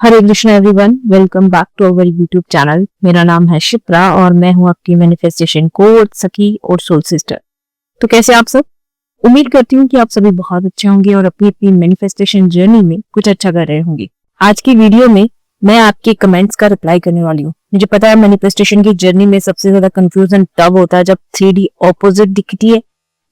Hare Krishna everyone, welcome back to our YouTube channel. मेरा नाम है शिप्रा और मैं हूं आपकी मैनिफेस्टेशन कोच, सखी और सोल सिस्टर। तो कैसे आप सब? उम्मीद करती हूँ कि आप सभी बहुत अच्छे होंगे और अपनी अपनी मैनिफेस्टेशन जर्नी में कुछ अच्छा कर रहे होंगे। आज की वीडियो में मैं आपके कमेंट्स का रिप्लाई करने वाली हूँ। मुझे पता है मैनिफेस्टेशन की जर्नी में सबसे ज्यादा कंफ्यूजन तब होता है जब 3D ऑपोजिट दिखती है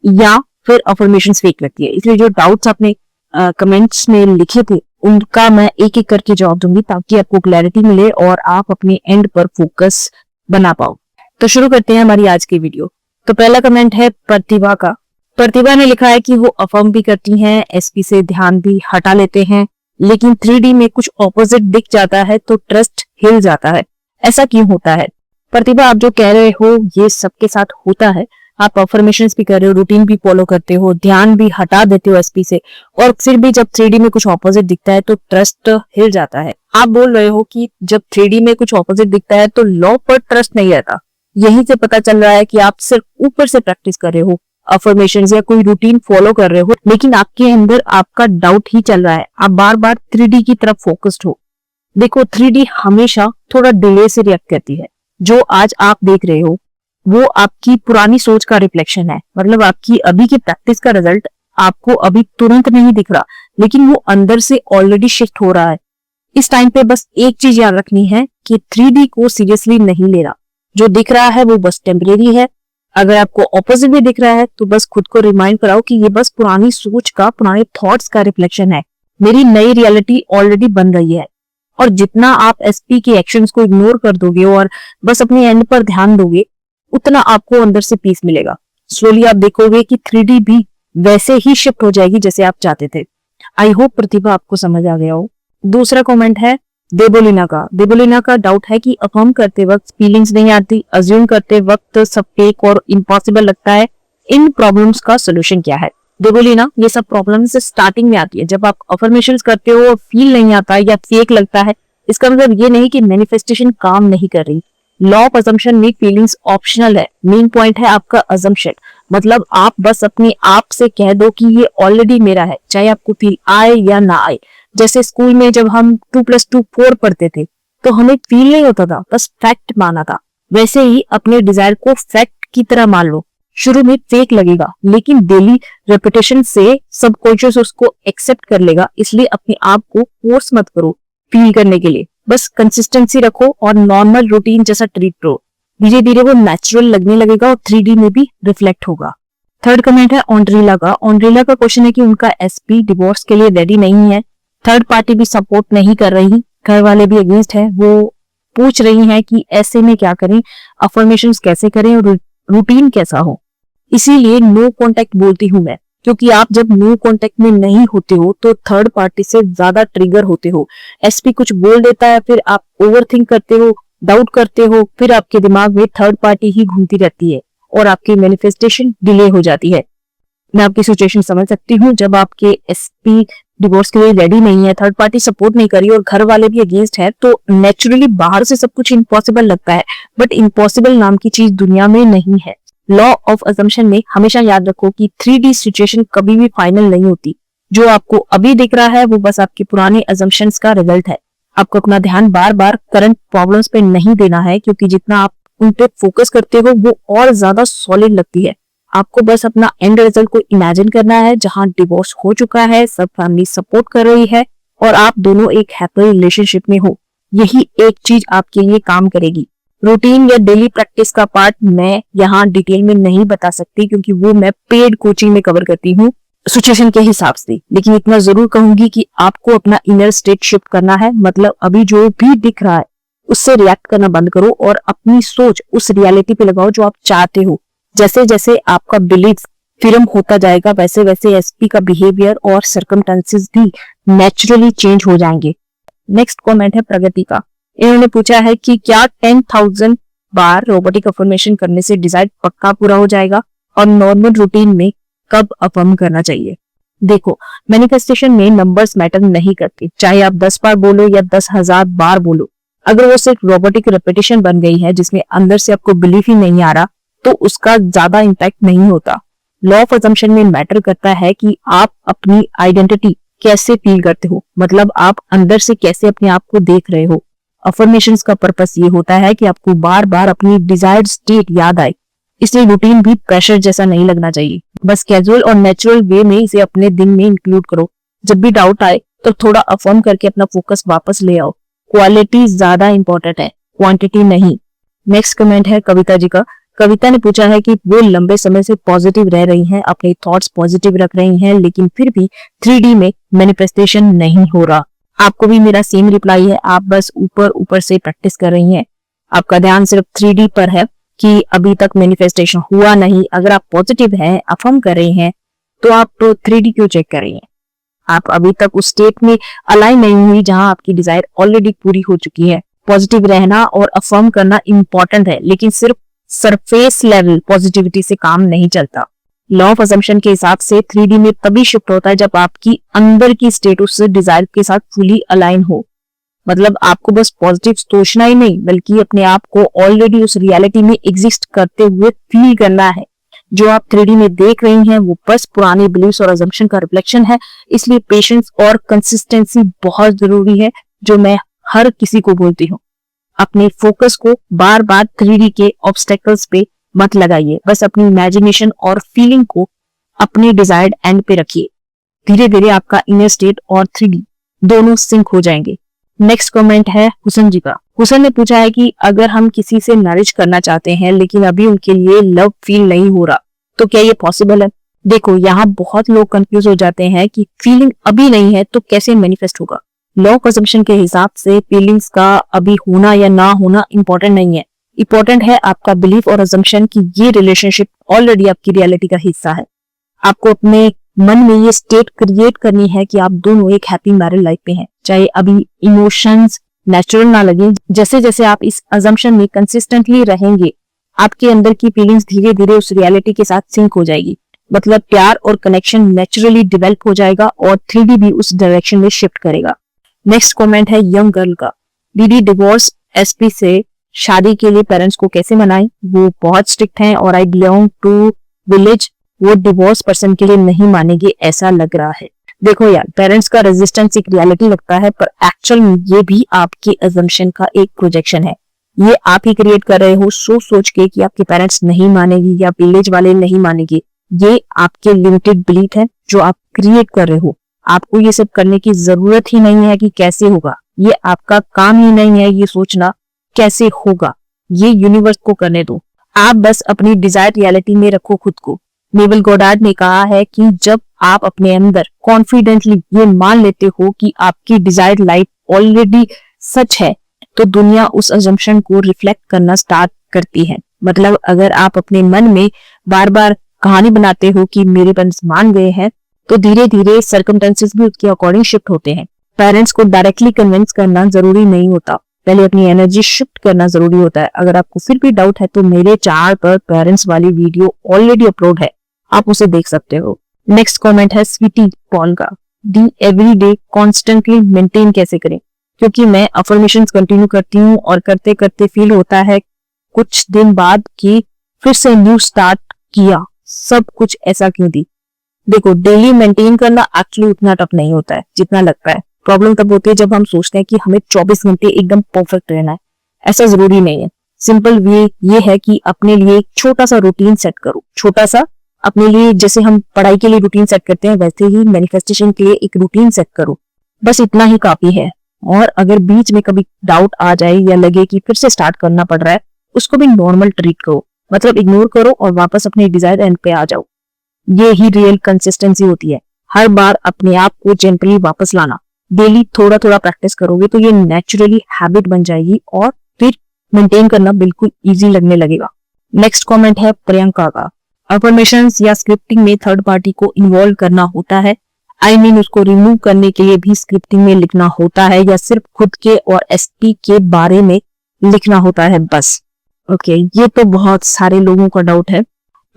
या फिर अफर्मेशंस फेक लगती है। इसलिए जो डाउट्स आपने कमेंट्स में लिखे थे उनका मैं एक एक करके जवाब दूंगी ताकि आपको क्लैरिटी मिले और आप अपने एंड पर फोकस बना पाओ। तो शुरू करते हैं हमारी आज की वीडियो। तो पहला कमेंट है प्रतिभा का। प्रतिभा ने लिखा है कि वो अफर्म भी करती हैं, एसपी से ध्यान भी हटा लेते हैं, लेकिन 3D में कुछ ऑपोजिट दिख जाता है तो ट्रस्ट हिल जाता है। ऐसा क्यों होता है? प्रतिभा, आप जो कह रहे हो ये सबके साथ होता है। आप अफर्मेशंस भी कर रहे हो, रूटीन भी फॉलो करते हो, ध्यान भी हटा देते हो एसपी से, और फिर भी जब 3D में कुछ ऑपोजिट दिखता है तो ट्रस्ट हिल जाता है। आप बोल रहे हो कि जब 3D में कुछ ऑपोजिट दिखता है तो लॉ पर ट्रस्ट नहीं रहता। यहीं से पता चल रहा है कि आप सिर्फ ऊपर से प्रैक्टिस कर रहे हो, अफर्मेशंस या कोई रूटीन फॉलो कर रहे हो, लेकिन आपके अंदर आपका डाउट ही चल रहा है। आप बार बार 3D की तरफ फोकस्ड हो। देखो, 3D हमेशा थोड़ा डिले से रिएक्ट करती है। जो आज आप देख रहे हो वो आपकी पुरानी सोच का रिफ्लेक्शन है। मतलब आपकी अभी की प्रैक्टिस का रिजल्ट आपको अभी तुरंत नहीं दिख रहा, लेकिन वो अंदर से ऑलरेडी शिफ्ट हो रहा है। इस टाइम पे बस एक चीज याद रखनी है कि 3D को सीरियसली नहीं ले रहा। जो दिख रहा है वो बस टेम्परेरी है। अगर आपको ऑपोजिट भी दिख रहा है तो बस खुद को रिमाइंड कराओ कि ये बस पुरानी सोच का, पुराने थॉट्स का रिफ्लेक्शन है। मेरी नई रियलिटी ऑलरेडी बन रही है। और जितना आप एसपी के एक्शंस को इग्नोर कर दोगे और बस अपने एंड पर ध्यान दोगे, उतना आपको अंदर से पीस मिलेगा। स्लोली आप देखोगे कि 3D भी वैसे ही शिफ्ट हो जाएगी जैसे आप चाहते थे। आई होप प्रतिभा आपको समझ आ गया हो। दूसरा कमेंट है देबोलिना का। देबोलिना का डाउट है कि अफर्म करते वक्त फीलिंग्स नहीं आती, अज्यूम करते वक्त सब फेक और इम्पॉसिबल लगता है। इन प्रॉब्लम्स का सोल्यूशन क्या है? देबोलिना, ये सब प्रॉब्लम्स स्टार्टिंग में आती है। जब आप अफर्मेशंस करते हो और फील नहीं आता या फेक लगता है, इसका मतलब ये नहीं कि मैनिफेस्टेशन काम नहीं कर रही। लॉ ऑफ अजम्पशन में फीलिंग्स ऑप्शनल है। मेन पॉइंट है आपका अजम्पशन। मतलब आप बस अपने आप से कह दो कि ये ऑलरेडी मेरा है, चाहे आपको फील आए या ना आए। जैसे स्कूल में जब हम 2+2 4 पढ़ते थे तो हमें फील नहीं होता था, बस फैक्ट माना था। वैसे ही अपने डिजायर को फैक्ट की तरह मान लो। शुरू में फेक लगेगा, लेकिन डेली रेपिटेशन से सबकॉन्शियस उसको एक्सेप्ट कर लेगा। इसलिए अपने आप को फोर्स मत करो फील करने के लिए, बस कंसिस्टेंसी रखो और नॉर्मल रूटीन जैसा ट्रीट करो। धीरे धीरे वो नेचुरल लगने लगेगा और 3D में भी रिफ्लेक्ट होगा। थर्ड कमेंट है ऑन्ड्रीला का। ऑन्ड्रीला का क्वेश्चन है कि उनका एसपी डिवोर्स के लिए रेडी नहीं है, थर्ड पार्टी भी सपोर्ट नहीं कर रही, घर वाले भी अगेंस्ट है। वो पूछ रही है कि ऐसे में क्या करें, अफर्मेशंस कैसे करें और रूटीन कैसा हो। इसीलिए नो कॉन्टेक्ट बोलती हूँ मैं, क्योंकि आप जब नो कॉन्टेक्ट में नहीं होते हो तो थर्ड पार्टी से ज्यादा ट्रिगर होते हो। एसपी कुछ बोल देता है, फिर आप ओवरथिंक करते हो, डाउट करते हो, फिर आपके दिमाग में थर्ड पार्टी ही घूमती रहती है और आपकी मैनिफेस्टेशन डिले हो जाती है। मैं आपकी सिचुएशन समझ सकती हूँ। जब आपके एसपी डिवोर्स के लिए रेडी नहीं है, थर्ड पार्टी सपोर्ट नहीं करी और घर वाले भी अगेंस्ट है, तो नेचुरली बाहर से सब कुछ इम्पॉसिबल लगता है। बट इम्पॉसिबल नाम की चीज दुनिया में नहीं है। लॉ ऑफ अजम्पशन में हमेशा याद रखो कि 3D सिचुएशन कभी भी फाइनल नहीं होती। जो आपको अभी दिख रहा है वो बस आपके पुराने अजम्पशंस का रिजल्ट है। आपको अपना ध्यान बार बार करंट प्रॉब्लम्स पे नहीं देना है, क्योंकि जितना आप उन पे फोकस करते हो वो और ज्यादा सॉलिड लगती है। आपको बस अपना एंड रिजल्ट को इमेजिन करना है, जहां डिवोर्स हो चुका है, सब फैमिली सपोर्ट कर रही है और आप दोनों एक हैप्पी रिलेशनशिप में हो। यही एक चीज आपके लिए काम करेगी। रूटीन या डेली प्रैक्टिस का पार्ट मैं यहाँ डिटेल में नहीं बता सकती, क्योंकि वो मैं पेड कोचिंग में कवर करती हूँ सिचुएशन के हिसाब से। लेकिन इतना जरूर कहूंगी कि आपको अपना इनर स्टेट शिफ्ट करना है। मतलब अभी जो भी दिख रहा है उससे रिएक्ट करना बंद करो और अपनी सोच उस रियलिटी पे लगाओ जो आप चाहते हो। जैसे जैसे आपका बिलीफ फिल्म होता जाएगा, वैसे वैसे एसपी का बिहेवियर और सर्कमस्टेंसेस भी नेचुरली चेंज हो जाएंगे। नेक्स्ट कमेंट है प्रगति का। इन्होंने पूछा है कि क्या 10,000 बार रोबोटिक अफर्मेशन करने से डिजायर पक्का पूरा हो जाएगा और नॉर्मल रूटीन में कब अफर्म करना चाहिए? देखो, मैनिफेस्टेशन में नंबर्स मैटर नहीं करती, चाहे आप 10 बार बोलो या 10,000 बार बोलो। अगर वो सिर्फ रोबोटिक रेपिटेशन बन गई है जिसमें अंदर से आपको बिलीफ ही नहीं आ रहा, तो उसका ज्यादा इम्पैक्ट नहीं होता। लॉ ऑफ अजम्पशन में मैटर करता है कि आप अपनी आइडेंटिटी कैसे फील करते हो, मतलब आप अंदर से कैसे अपने आप को देख रहे हो। अफर्मेशंस का पर्पस ये होता है कि आपको बार बार अपनी डिजायर्ड स्टेट याद आए, इसलिए रूटीन भी प्रेशर जैसा नहीं लगना चाहिए। बस कैजुअल और नेचुरल वे में इसे अपने दिन में इंक्लूड करो। जब भी डाउट आए तो थोड़ा अफर्म करके अपना फोकस वापस ले आओ। क्वालिटी ज्यादा इंपॉर्टेंट है, क्वांटिटी नहीं। नेक्स्ट कमेंट है कविता जी का। कविता ने पूछा है कि वो लंबे समय से पॉजिटिव रह रही हैं, अपने थॉट्स पॉजिटिव रख रही हैं, लेकिन फिर भी 3D में मैनिफेस्टेशन नहीं हो रहा। आपको भी मेरा सेम रिप्लाई है, आप बस ऊपर ऊपर से प्रैक्टिस कर रही हैं। आपका ध्यान सिर्फ 3D पर है कि अभी तक मैनिफेस्टेशन हुआ नहीं। अगर आप पॉजिटिव हैं, अफर्म कर रही हैं, तो आप तो 3D क्यों चेक कर रही हैं? आप अभी तक उस स्टेट में अलाइन नहीं हुई जहां आपकी डिजायर ऑलरेडी पूरी हो चुकी है। पॉजिटिव रहना और अफर्म करना इंपॉर्टेंट है, लेकिन सिर्फ सरफेस लेवल पॉजिटिविटी से काम नहीं चलता। लॉ ऑफ असम्पशन के हिसाब से 3D में तभी शिफ्ट होता है जब आपकी अंदर की स्टेट उस डिजायर के साथ फुली अलाइन हो। मतलब आपको बस पॉजिटिव सोचना ही नहीं, बल्कि अपने आप को ऑलरेडी उस रियलिटी में एग्जिस्ट करते हुए फील करना है। जो आप 3D में देख रही हैं वो बस पुराने बिलीव्स और असम्पशन का रिफ्लेक्शन है। इसलिए पेशेंस और कंसिस्टेंसी बहुत जरूरी है, जो मैं हर किसी को बोलती हूँ। अपने फोकस को बार बार 3D के ऑब्स्टेकल्स पे मत लगाइए, बस अपनी इमेजिनेशन और फीलिंग को अपने डिजायर्ड एंड पे रखिए। धीरे धीरे आपका इनर स्टेट और 3D दोनों सिंक हो जाएंगे। नेक्स्ट कमेंट है हुसन जी का। हुसन ने पूछा है कि अगर हम किसी से मैरिज करना चाहते हैं लेकिन अभी उनके लिए लव फील नहीं हो रहा, तो क्या ये पॉसिबल है? देखो, यहाँ बहुत लोग कंफ्यूज हो जाते हैं कि फीलिंग अभी नहीं है तो कैसे मैनिफेस्ट होगा। लॉ ऑफ असम्पशन के हिसाब से फीलिंग्स का अभी होना या ना होना इंपॉर्टेंट नहीं है। इंपॉर्टेंट है आपका बिलीफ और असम्पशन कि ये रिलेशनशिप ऑलरेडी आपकी रियलिटी का हिस्सा है। आपको अपने मन में ये स्टेट क्रिएट करनी है कि आप दोनों एक हैप्पी मैरिड लाइफ में हैं, चाहे अभी इमोशंस नेचुरल ना लगे। जैसे जैसे आप इस असम्पशन में कंसिस्टेंटली रहेंगे, आपके अंदर की फीलिंग्स धीरे धीरे उस रियलिटी के साथ सिंक हो जाएगी। मतलब प्यार और कनेक्शन नेचुरली डेवलप हो जाएगा और 3D भी उस डायरेक्शन में शिफ्ट करेगा। नेक्स्ट कमेंट है यंग गर्ल का। दीदी, डिवोर्स एसपी से शादी के लिए पेरेंट्स को कैसे मनाएं? वो बहुत स्ट्रिक्ट हैं और आई बिलोंग टू विलेज, वो डिवोर्स पर्सन के लिए नहीं मानेंगे ऐसा लग रहा है। देखो यार, पेरेंट्स का रेजिस्टेंस एक रियलिटी लगता है, पर एक्चुअल में ये भी आपके अजम्पशन का एक प्रोजेक्शन है। ये आप ही क्रिएट कर रहे हो सोच के कि आपके पेरेंट्स नहीं मानेगी या विलेज वाले नहीं मानेंगे। ये आपके लिमिटेड बिलीफ है जो आप क्रिएट कर रहे हो। आपको ये सब करने की जरूरत ही नहीं है कि कैसे होगा। ये आपका काम ही नहीं है ये सोचना कैसे होगा। ये यूनिवर्स को करने दो। आप बस अपनी डिजायर्ड रियलिटी में रखो खुद को। नेवल गॉडार्ड ने कहा है कि जब आप अपने अंदर कॉन्फिडेंटली ये मान लेते हो कि आपकी डिजायर्ड लाइफ ऑलरेडी सच है, तो दुनिया उस अजम्पशन को रिफ्लेक्ट करना स्टार्ट करती है। मतलब अगर आप अपने मन में बार बार कहानी बनाते हो कि मेरे पेरेंट्स मान गए हैं, तो धीरे धीरे सर्कमस्टेंसेस भी उसके अकॉर्डिंग शिफ्ट होते हैं। पेरेंट्स को डायरेक्टली कन्विंस करना जरूरी नहीं होता, पहले अपनी एनर्जी शिफ्ट करना जरूरी होता है। अगर आपको फिर भी डाउट है तो मेरे चैनल पर पेरेंट्स वाली वीडियो ऑलरेडी अपलोड है, आप उसे देख सकते हो। नेक्स्ट कमेंट है स्वीटी पॉल का। दी एवरीडे कॉन्स्टेंटली मेंटेन कैसे करें? क्योंकि मैं अफर्मेशंस कंटिन्यू करती हूँ और करते करते फील होता है कुछ दिन बाद कि फिर से न्यू स्टार्ट किया, सब कुछ ऐसा क्यों दी? देखो, डेली मेंटेन करना एक्चुअली उतना टफ नहीं होता है जितना लगता है। प्रॉब्लम तब होती है जब हम सोचते हैं कि हमें 24 घंटे एकदम परफेक्ट रहना है। ऐसा जरूरी नहीं है। सिंपल वे ये है कि अपने लिए एक छोटा सा रूटीन सेट करो। छोटा सा अपने लिए, जैसे हम पढ़ाई के लिए रूटीन सेट करते हैं, वैसे ही मैनिफेस्टेशन के लिए एक रूटीन सेट करो। बस इतना ही काफी है। और अगर बीच में कभी डाउट आ जाए या लगे कि फिर से स्टार्ट करना पड़ रहा है, उसको भी नॉर्मल ट्रीट करो। मतलब इग्नोर करो और वापस अपने डिजायर एंड पे आ जाओ। ये ही रियल कंसिस्टेंसी होती है। हर बार अपने आप को जेंटली वापस लाना। डेली थोड़ा थोड़ा प्रैक्टिस करोगे तो ये नेचुरली हैबिट बन जाएगी और फिर मेंटेन करना बिल्कुल इजी लगने लगेगा। नेक्स्ट कमेंट है प्रियंका का। अफर्मेशंस या स्क्रिप्टिंग में थर्ड पार्टी को इन्वॉल्व करना होता है? आई मीन उसको रिमूव करने के लिए भी स्क्रिप्टिंग में लिखना होता है या सिर्फ खुद के और एसपी के बारे में लिखना होता है बस? ओके, ये तो बहुत सारे लोगों का डाउट है।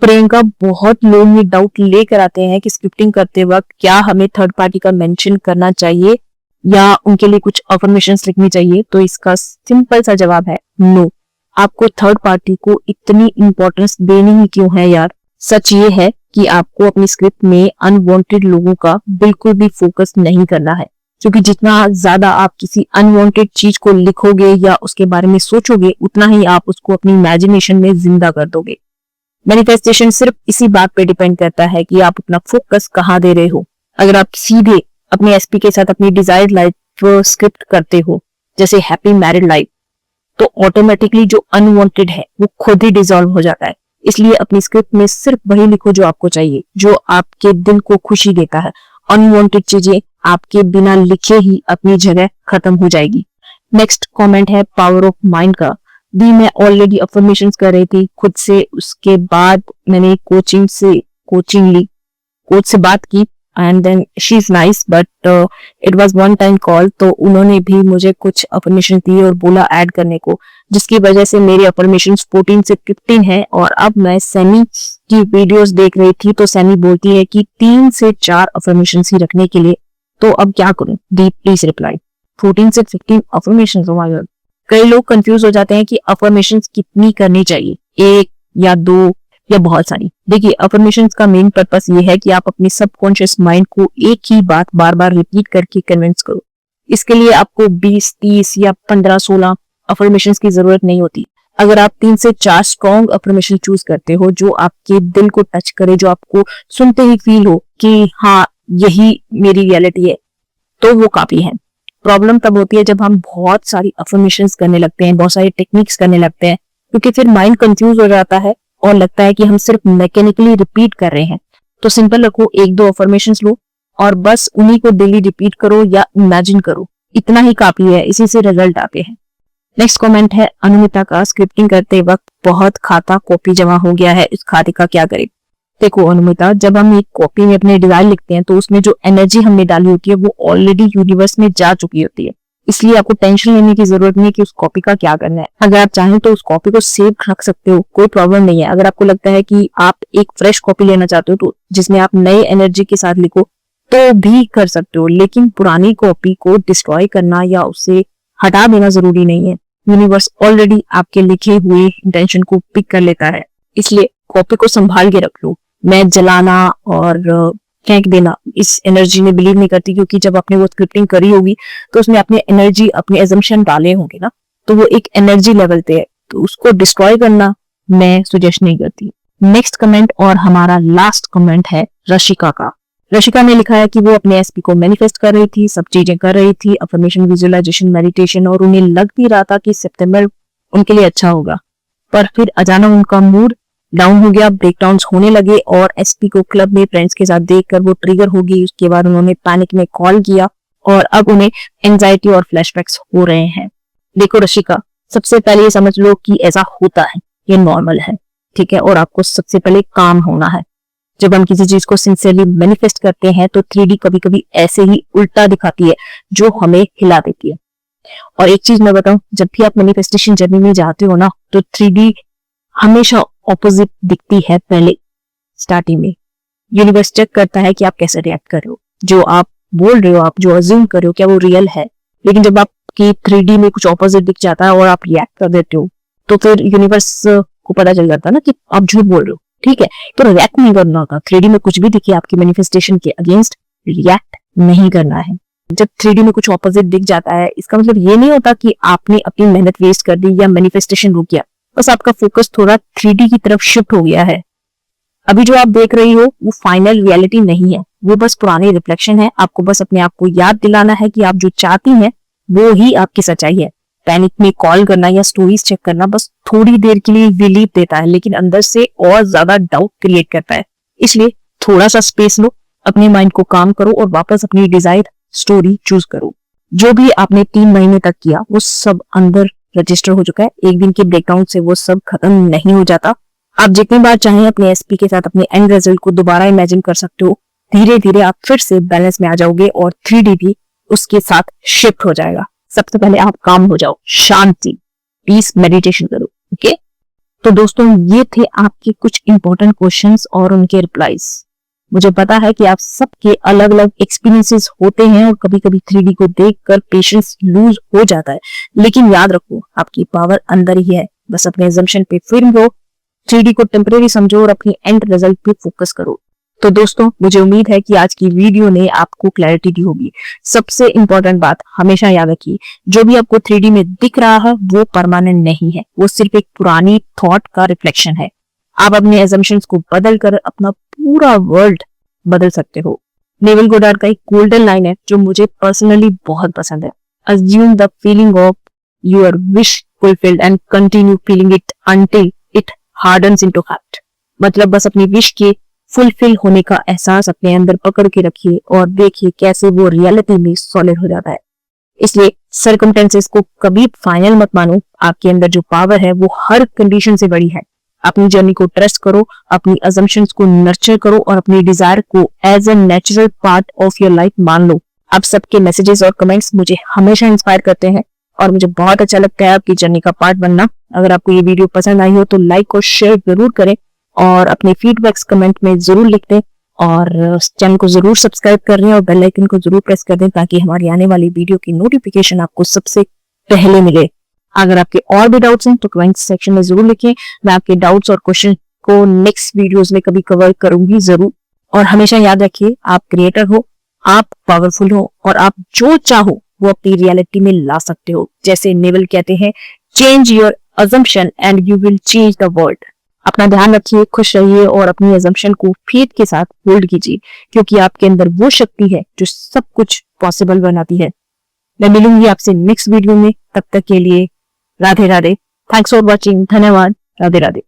प्रियंका, बहुत लोग ये डाउट लेकर आते हैं कि स्क्रिप्टिंग करते वक्त क्या हमें थर्ड पार्टी का मेंशन करना चाहिए या उनके लिए कुछ अफर्मेशंस लिखनी चाहिए। तो इसका सिंपल सा जवाब है नो। आपको थर्ड पार्टी को इतनी इंपॉर्टेंस देनी ही क्यों है यार? सच ये है कि आपको अपनी स्क्रिप्ट में अनवांटेड लोगों का बिल्कुल भी फोकस नहीं करना है, क्योंकि जितना ज्यादा आप किसी अनवांटेड चीज को लिखोगे या उसके बारे में सोचोगे, उतना ही आप उसको अपनी इमेजिनेशन में जिंदा कर दोगे। मैनिफेस्टेशन सिर्फ इसी बात पे डिपेंड करता है कि आप अपना फोकस कहाँ दे रहे हो। अगर आप सीधे अपने एसपी के साथ अपनी डिजायर्ड लाइफ स्क्रिप्ट करते हो, जैसे हैप्पी मैरिड लाइफ, तो ऑटोमेटिकली जो अनवांटेड है वो खुद ही डिसॉल्व हो जाता है। इसलिए अपनी स्क्रिप्ट में सिर्फ वही लिखो जो आपको चाहिए, जो आपके दिल को खुशी देता है। अनवांटेड चीजें आपके बिना लिखे ही अपनी जगह खत्म हो जाएगी। नेक्स्ट कमेंट है पावर ऑफ माइंड का। दी मैं ऑलरेडी अफर्मेशंस कर रही थी खुद से, उसके बाद मैंने कोचिंग ली, कोच से बात की and then she is nice but it was one time call, तो उन्होंने भी मुझे कुछ अफर्मेशन दी और बोला ऐड करने को, जिसकी वजह से मेरी अफर्मेशन 14 से 15 है। और अब मैं सैनी की वीडियोस देख रही थी तो सैनी बोलती है कि 3 से 4 अफर्मेशन ही रखने के लिए, तो अब क्या करूं? दी प्लीज रिप्लाई। 14 से 15 अफर्मेशन, ओह माय गॉड। कई लोग कंफ्यूज हो जाते हैं कि अफर्मेशन कितनी करनी चाहिए, 1 या 2 या बहुत सारी। देखिए, अफर्मेशंस का मेन पर्पस ये है कि आप अपनी सबकॉन्शियस माइंड को एक ही बात बार बार रिपीट करके कन्विंस करो। इसके लिए आपको 20, 30 या 15, 16 अफर्मेशंस की जरूरत नहीं होती। अगर आप 3 से 4 स्ट्रॉन्ग अफर्मेशन चूज करते हो जो आपके दिल को टच करे, जो आपको सुनते ही फील हो कि हाँ यही मेरी रियलिटी है, तो वो काफी है। प्रॉब्लम तब होती है जब हम बहुत सारी अफर्मेशंस करने लगते हैं, बहुत सारी टेक्निक्स करने लगते हैं, क्योंकि फिर माइंड कंफ्यूज हो जाता है और लगता है कि हम सिर्फ मैकेनिकली रिपीट कर रहे हैं। तो सिंपल रखो, 1-2 अफर्मेशंस लो और बस उन्हीं को डेली रिपीट करो या इमेजिन करो, इतना ही काफी है, इसी से रिजल्ट आते हैं। नेक्स्ट कमेंट है अनुमिता का। स्क्रिप्टिंग करते वक्त बहुत खाता कॉपी जमा हो गया है, इस खाते का क्या करें? देखो अनुमिता, जब हम एक कॉपी में अपने डिजाइन लिखते हैं तो उसमें जो एनर्जी हमने डाली होती है वो ऑलरेडी यूनिवर्स में जा चुकी होती है, इसलिए आपको टेंशन लेने की जरूरत नहीं है कि उस कॉपी का क्या करना है। अगर आप चाहें तो उस कॉपी को सेव रख सकते हो, कोई प्रॉब्लम नहीं है। अगर आपको लगता है कि आप एक फ्रेश कॉपी लेना चाहते हो तो जिसमें आप नए एनर्जी के साथ लिखो तो भी कर सकते हो, लेकिन पुरानी कॉपी को डिस्ट्रॉय करना या उसे हटा देना जरूरी नहीं है। यूनिवर्स ऑलरेडी आपके लिखे हुए इंटेंशन को पिक कर लेता है, इसलिए कॉपी को संभाल के रख लो। मैं जलाना और फेंक देना इस एनर्जी में बिलीव नहीं करती, क्योंकि जब आपने वो स्क्रिप्टिंग करी होगी तो उसमें अपने एनर्जी, अपने एजम्पशन डाले होंगे ना, तो वो एक एनर्जी लेवल पे है, तो उसको डिस्ट्रॉय करना मैं सजेस्ट नहीं करती। नेक्स्ट कमेंट और हमारा लास्ट कमेंट है रशिका का। रशिका ने लिखा है कि वो अपने एसपी को मैनिफेस्ट कर रही थी, सब चीजें कर रही थी, अफर्मेशन, विजुअलाइजेशन, मेडिटेशन, और उन्हें लग भी रहा था कि सितंबर उनके लिए अच्छा होगा, पर फिर अचानक उनका मूड डाउन हो गया, ब्रेकडाउन्स होने लगे और एसपी को क्लब में फ्रेंड्स के साथ देखकर वो ट्रिगर हो गई। उसके बाद उन्होंने पैनिक में कॉल किया और अब उन्हें एंजाइटी और फ्लैशबैक्स हो रहे हैं। देखो रशिका, सबसे पहले ये समझ लो कि ऐसा होता है, ये नॉर्मल है, ठीक है, और आपको सबसे पहले काम होना है। जब हम किसी चीज को सिंसियरली मैनिफेस्ट करते हैं तो 3D कभी कभी ऐसे ही उल्टा दिखाती है जो हमें हिला देती है। और एक चीज मैं बताऊं, जब भी आप मैनिफेस्टेशन जर्नी में जाते हो ना, तो 3D हमेशा ऑपोजिट दिखती है। पहले स्टार्टिंग में यूनिवर्स चेक करता है कि आप कैसे रिएक्ट कर रहे हो, जो आप बोल रहे हो, आप जो अज्यूम कर रहे हो, क्या वो रियल है। लेकिन जब आपकी 3D में कुछ ऑपोजिट दिख जाता है और आप रिएक्ट कर देते हो, तो फिर यूनिवर्स को पता चल जाता है ना कि आप झूठ बोल रहे हो, ठीक है। तो रिएक्ट नहीं करना होगा। 3D में कुछ भी दिखे आपकी मैनिफेस्टेशन के अगेंस्ट, रिएक्ट नहीं करना है। जब 3D में कुछ ऑपोजिट दिख जाता है, इसका मतलब ये नहीं होता कि आपने अपनी मेहनत वेस्ट कर दी या मैनिफेस्टेशन रुक गया, बस आपका फोकस थोड़ा 3D की तरफ शिफ्ट हो गया है। अभी जो आप देख रही हो वो फाइनल रियलिटी नहीं है, वो बस पुरानी रिफ्लेक्शन है। आपको बस अपने आप को याद दिलाना है कि आप जो चाहती हैं वो ही आपकी सच्चाई है। पैनिक में कॉल करना या स्टोरीज चेक करना बस थोड़ी देर के लिए रिलीफ देता है, लेकिन अंदर से और ज्यादा डाउट क्रिएट करता है। इसलिए थोड़ा सा स्पेस लो, अपने माइंड को काम करो और वापस अपनी डिजायर स्टोरी चूज करो। जो भी आपने 3 महीने तक किया वो सब अंदर रजिस्टर हो चुका है। एक दिन के ब्रेकडाउन से वो सब खत्म नहीं हो जाता। आप जितनी बार चाहें अपने एसपी के साथ अपने एंड रिजल्ट को दोबारा इमेजिन कर सकते हो। धीरे धीरे आप फिर से बैलेंस में आ जाओगे और 3D भी उसके साथ शिफ्ट हो जाएगा। सबसे पहले आप काम हो जाओ, शांति, पीस, मेडिटेशन करो। ओके, तो दोस्तों ये थे आपके कुछ इंपॉर्टेंट क्वेश्चंस और उनके रिप्लाईज। मुझे पता है कि आप सबके अलग अलग एक्सपीरियंसेस होते हैं और कभी कभी 3D को देखकर पेशेंस लूज हो जाता है, लेकिन याद रखो आपकी पावर अंदर ही है। बस अपने अजम्पशन पे फिर्म रहो, 3D को टेम्परेरी समझो और अपनी एंड रिजल्ट पे फोकस करो। तो दोस्तों, मुझे उम्मीद है कि आज की वीडियो ने आपको क्लैरिटी दी होगी। सबसे इंपॉर्टेंट बात हमेशा याद रखिए, जो भी आपको 3D में दिख रहा है वो परमानेंट नहीं है, वो सिर्फ एक पुरानी थॉट का रिफ्लेक्शन है। आप अपने एजम्पशंस को बदल कर अपना पूरा वर्ल्ड बदल सकते हो। नेवल गोडार्ड का एक गोल्डन लाइन है जो मुझे पर्सनली बहुत पसंद है। Assume the feeling of your wish fulfilled and continue feeling it until it hardens into fact। मतलब बस अपनी विश के फुलफिल होने का एहसास अपने अंदर पकड़ के रखिए और देखिए कैसे वो रियलिटी में सॉलिड हो जाता है। इसलिए सर्कमस्टेंसेस को कभी फाइनल मत मानो। आपके अंदर जो पावर है वो हर कंडीशन से बड़ी है। अपनी जर्नी को ट्रस्ट करो, अपनी अजम्पशंस को नर्चर करो और अपनी डिजायर को as a natural part of your life मान लो। आप सबके मैसेजेस और कमेंट्स मुझे हमेशा इंस्पायर करते हैं और मुझे बहुत अच्छा लगता है आपकी जर्नी का पार्ट बनना। अगर आपको ये वीडियो पसंद आई हो तो लाइक और शेयर जरूर करें और अपने फीडबैक्स कमेंट में जरूर लिख दें और चैनल को जरूर सब्सक्राइब कर दें और बेल आइकन को जरूर प्रेस कर दें ताकि हमारी आने वाली वीडियो की नोटिफिकेशन आपको सबसे पहले मिले। अगर आपके और भी डाउट्स हैं तो कमेंट सेक्शन में जरूर लिखें। मैं आपके डाउट्स और क्वेश्चन को नेक्स्ट वीडियोस में कभी कवर करूंगी जरूर। और हमेशा याद रखिए, आप क्रिएटर हो, आप पावरफुल हो और आप जो चाहो वो अपनी रियलिटी में ला सकते हो। जैसे नेवल कहते हैं, change your assumption and you will change the world. अपना ध्यान रखिए, खुश रहिए और अपनी अजम्पशन को फेथ के साथ होल्ड कीजिए क्योंकि आपके अंदर वो शक्ति है जो सब कुछ पॉसिबल बनाती है। मैं मिलूंगी आपसे नेक्स्ट वीडियो में, तब तक के लिए Radhe Radhe. Thanks for watching. धन्यवाद। राधे राधे।